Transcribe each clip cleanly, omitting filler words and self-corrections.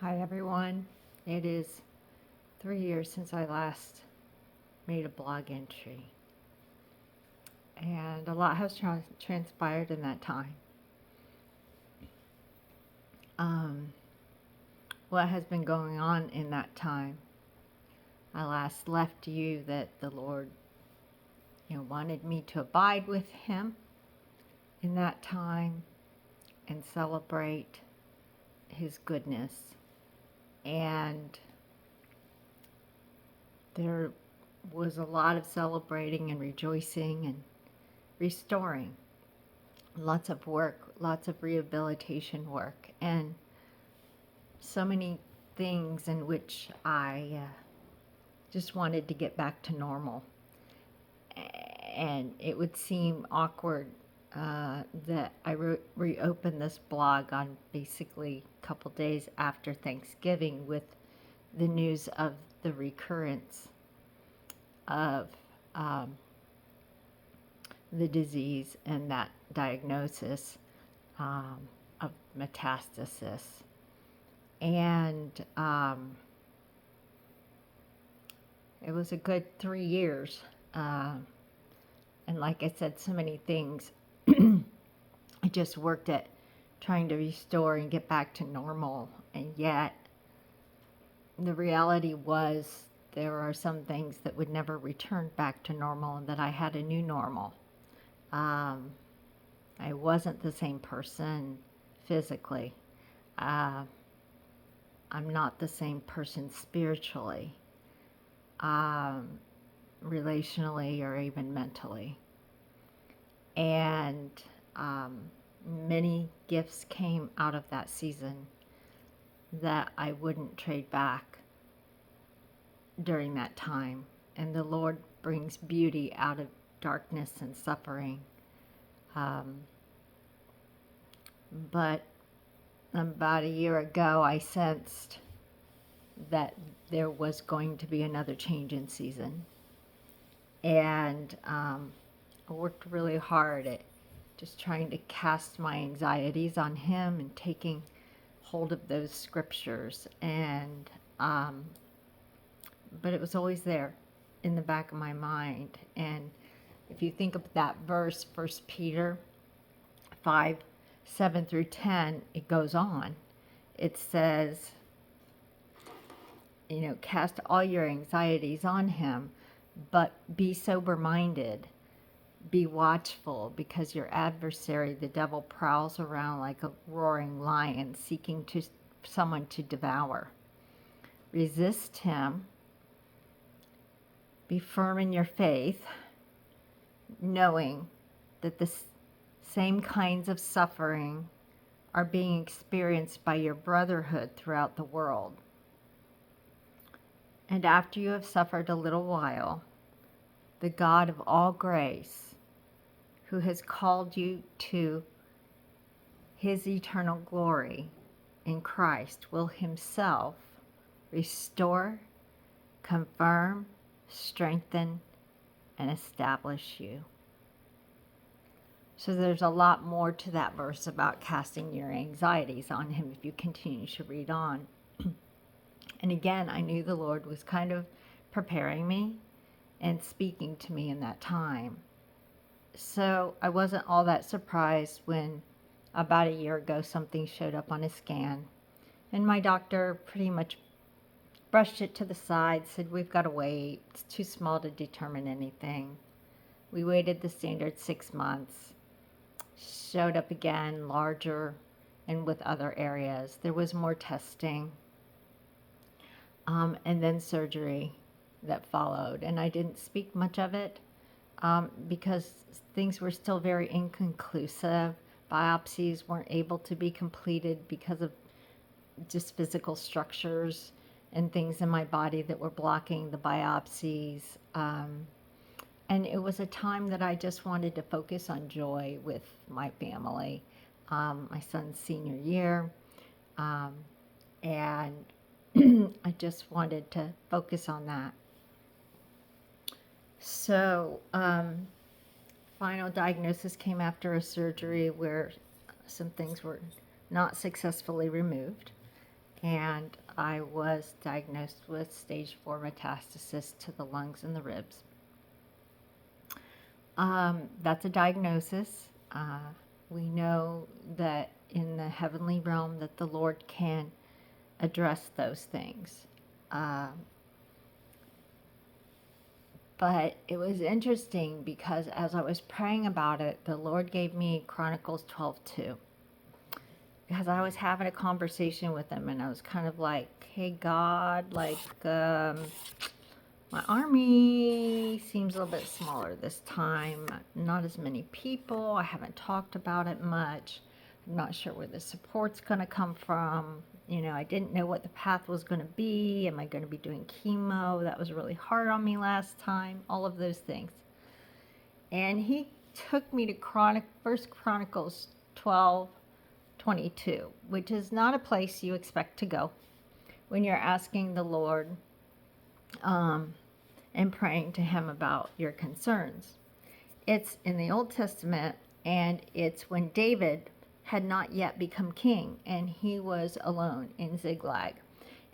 Hi everyone. It is 3 years since I last made a blog entry, and a lot has transpired in that time. Um, what has been going on in that time? I last left you that the Lord, wanted me to abide with Him in that time and celebrate His goodness. And there was a lot of celebrating and rejoicing and restoring. Lots of work, lots of rehabilitation work, and so many things in which I just wanted to get back to normal. And it would seem awkward that I reopened this blog on basically a couple days after Thanksgiving with the news of the recurrence of the disease and that diagnosis of metastasis. And it was a good 3 years. And like I said, so many things. I just worked at trying to restore and get back to normal. And yet, the reality was there are some things that would never return back to normal and that I had a new normal. I wasn't the same person physically. I'm not the same person spiritually, relationally, or even mentally. And many gifts came out of that season that I wouldn't trade back during that time. And the Lord brings beauty out of darkness and suffering. But about a year ago, I sensed that there was going to be another change in season. And I worked really hard at just trying to cast my anxieties on Him and taking hold of those scriptures. And but it was always there in the back of my mind. And if you think of that verse, 1 Peter 5:7-10, it goes on. It says, cast all your anxieties on Him, but be sober-minded. Be watchful, because your adversary, the devil, prowls around like a roaring lion, seeking someone to devour. Resist him. Be firm in your faith, knowing that the same kinds of suffering are being experienced by your brotherhood throughout the world. And after you have suffered a little while, the God of all grace, who has called you to His eternal glory in Christ, will Himself restore, confirm, strengthen, and establish you. So there's a lot more to that verse about casting your anxieties on Him if you continue to read on. And again, I knew the Lord was kind of preparing me and speaking to me in that time. So I wasn't all that surprised when about a year ago something showed up on a scan. And my doctor pretty much brushed it to the side, said, we've got to wait. It's too small to determine anything. We waited the standard 6 months. Showed up again, larger and with other areas. There was more testing. And then surgery that followed. And I didn't speak much of it because things were still very inconclusive. Biopsies weren't able to be completed because of just physical structures and things in my body that were blocking the biopsies. And it was a time that I just wanted to focus on joy with my family. My son's senior year. And I just wanted to focus on that. So, final diagnosis came after a surgery where some things were not successfully removed. and I was diagnosed with stage 4 metastasis to the lungs and the ribs. That's a diagnosis. We know that in the heavenly realm that the Lord can address those things. But it was interesting because as I was praying about it, the Lord gave me Chronicles 12:2. Because I was having a conversation with him and I was kind of like, hey, God, like, my army seems a little bit smaller this time. Not as many people. I haven't talked about it much. I'm not sure where the support's going to come from. You know, I didn't know what the path was going to be. Am I going to be doing chemo? That was really hard on me last time. All of those things. And he took me to First Chronicles 12:22, which is not a place you expect to go when you're asking the Lord and praying to him about your concerns. It's in the Old Testament, and it's when David had not yet become king, and he was alone in Ziklag.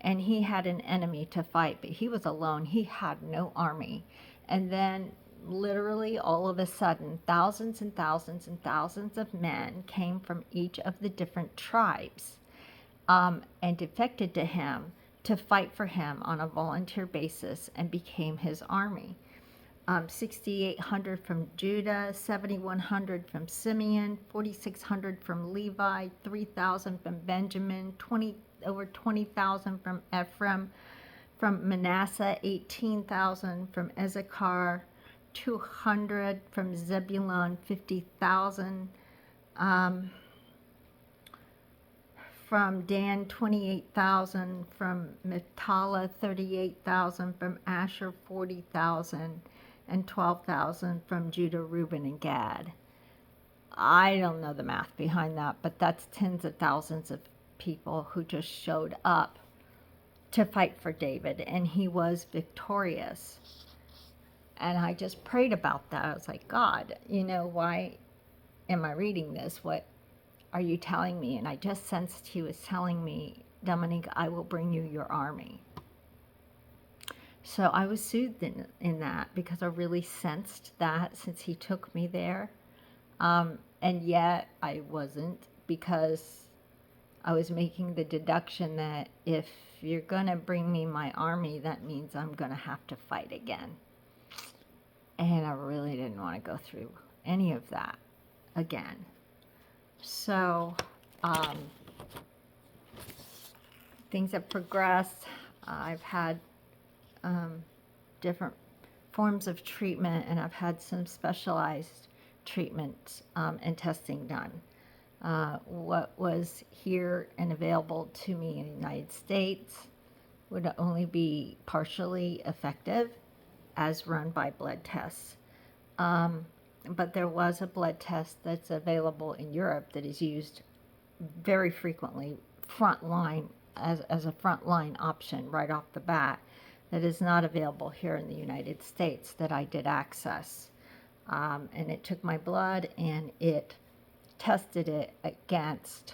And he had an enemy to fight, but he was alone. He had no army. And then, literally, all of a sudden, thousands and thousands and thousands of men came from each of the different tribes and defected to him to fight for him on a volunteer basis and became his army. 6,800 from Judah, 7,100 from Simeon, 4,600 from Levi, 3,000 from Benjamin, over 20,000 from Ephraim, from Manasseh, 18,000 from Issachar, 200 from Zebulun, 50,000 from Dan, 28,000 from Naphtali, 38,000 from Asher, 40,000 and 12,000 from Judah, Reuben, and Gad. I don't know the math behind that, but that's tens of thousands of people who just showed up to fight for David, and he was victorious. And I just prayed about that. I was like, God, you know, why am I reading this? What are you telling me? And I just sensed he was telling me, Dominique, I will bring you your army. So I was soothed in that because I really sensed that since he took me there. And yet I wasn't, because I was making the deduction that if you're going to bring me my army, that means I'm going to have to fight again. And I really didn't want to go through any of that again. So things have progressed. I've had different forms of treatment, and I've had some specialized treatments and testing done. What was here and available to me in the United States would only be partially effective as run by blood tests. But there was a blood test that's available in Europe that is used very frequently, frontline, as a frontline option right off the bat, that is not available here in the United States that I did access. And it took my blood and it tested it against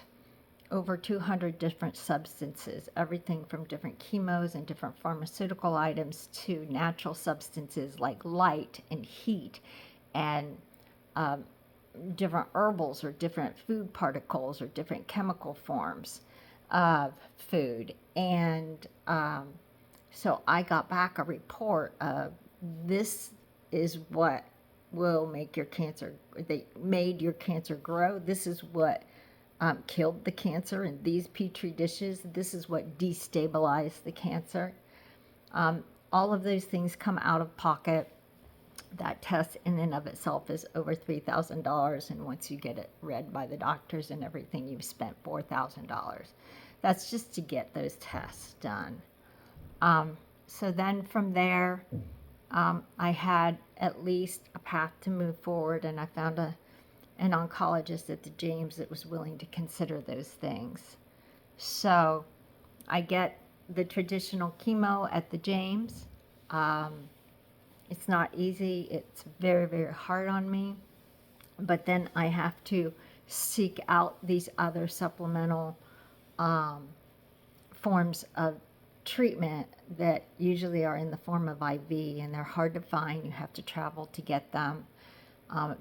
over 200 different substances, everything from different chemos and different pharmaceutical items to natural substances like light and heat and different herbals or different food particles or different chemical forms of food. And so I got back a report of this is what will make your cancer, they made your cancer grow. This is what killed the cancer in these petri dishes. This is what destabilized the cancer. All of those things come out of pocket. That test in and of itself is over $3,000, and once you get it read by the doctors and everything, you've spent $4,000. That's just to get those tests done. So then from there, I had at least a path to move forward, and I found an oncologist at the James that was willing to consider those things. So I get the traditional chemo at the James. It's not easy. It's very, very hard on me. But then I have to seek out these other supplemental forms of treatment that usually are in the form of IV, and they're hard to find. You have to travel to get them.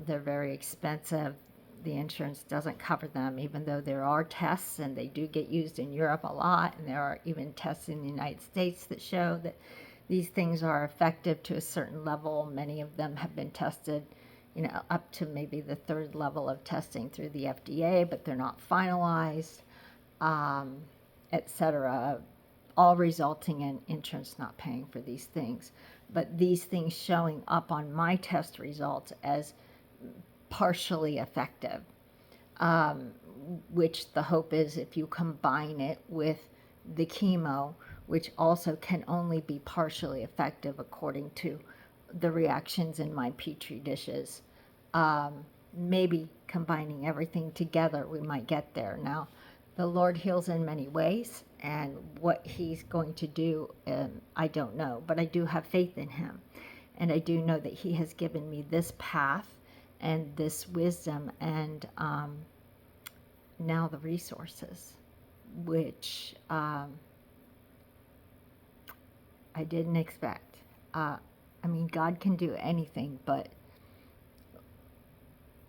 They're very expensive. The insurance doesn't cover them, even though there are tests, and they do get used in Europe a lot, and there are even tests in the United States that show that these things are effective to a certain level. Many of them have been tested, up to maybe the third level of testing through the FDA, but they're not finalized, etc., all resulting in insurance not paying for these things. But these things showing up on my test results as partially effective, which the hope is if you combine it with the chemo, which also can only be partially effective according to the reactions in my petri dishes. Maybe combining everything together, we might get there. Now, the Lord heals in many ways, and what He's going to do, I don't know, but I do have faith in Him. And I do know that He has given me this path and this wisdom and now the resources, which I didn't expect. God can do anything, but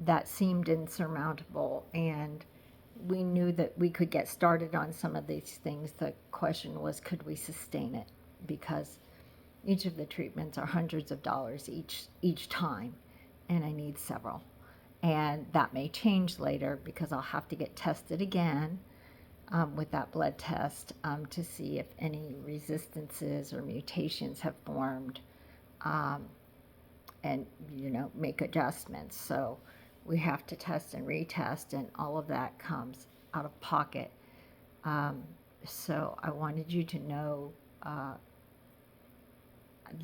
that seemed insurmountable, and we knew that we could get started on some of these things. The question was, could we sustain it? Because each of the treatments are hundreds of dollars each time, and I need several. And that may change later because I'll have to get tested again with that blood test to see if any resistances or mutations have formed, and make adjustments. So we have to test and retest, and all of that comes out of pocket. So I wanted you to know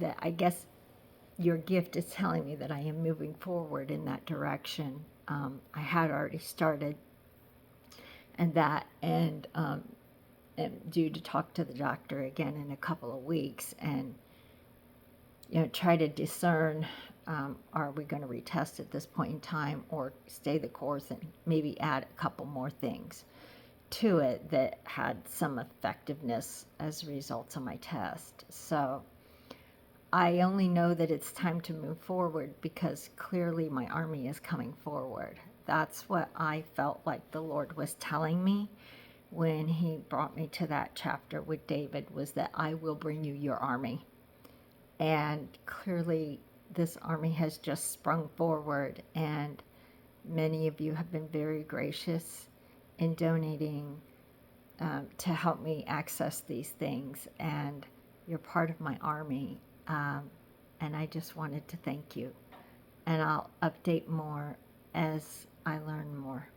that I guess your gift is telling me that I am moving forward in that direction. I had already started, and I'm due to talk to the doctor again in a couple of weeks, and try to discern, are we going to retest at this point in time, or stay the course and maybe add a couple more things to it that had some effectiveness as a result of my test. So I only know that it's time to move forward because clearly my army is coming forward. That's what I felt like the Lord was telling me when He brought me to that chapter with David, was that I will bring you your army. And clearly this army has just sprung forward, and many of you have been very gracious in donating to help me access these things, and you're part of my army. And I just wanted to thank you. And I'll update more as I learn more.